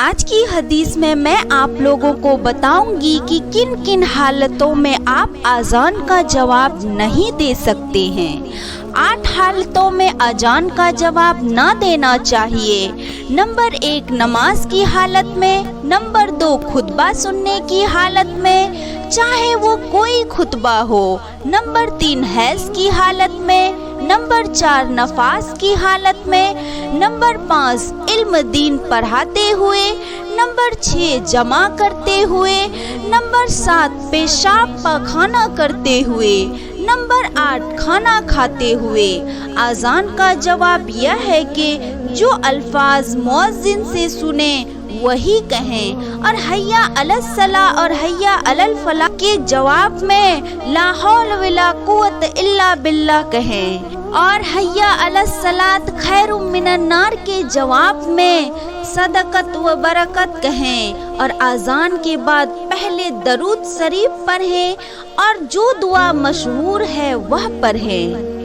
آج کی حدیث میں آپ لوگوں کو بتاؤں گی کہ کن کن حالتوں میں آپ اذان کا جواب نہیں دے سکتے ہیں۔ 8 حالتوں میں اذان کا جواب نہ دینا چاہیے۔ نمبر 1 نماز کی حالت میں، نمبر 2 خطبہ سننے کی حالت میں چاہے وہ کوئی خطبہ ہو، نمبر 3 حیض کی حالت میں، نمبر 4 نفاس کی حالت میں، نمبر 5 علم دین پڑھاتے ہوئے، نمبر 6 جمع کرتے ہوئے، نمبر 7 پیشاب پاخانہ کرتے ہوئے، نمبر 8 کھانا کھاتے ہوئے۔ اذان کا جواب یہ ہے کہ جو الفاظ مؤذن سے سنیں وہی کہیں، اور حیا علی الصلاۃ اور حیا علی الفلاح کے جواب میں لا حول ولا قوت الا باللہ کہیں، اور حیا علی الصلاۃ خیر من النار کے جواب میں صدقت و برکت کہیں، اور اذان کے بعد پہلے درود شریف پڑھیں اور جو دعا مشہور ہے وہ پڑھیں۔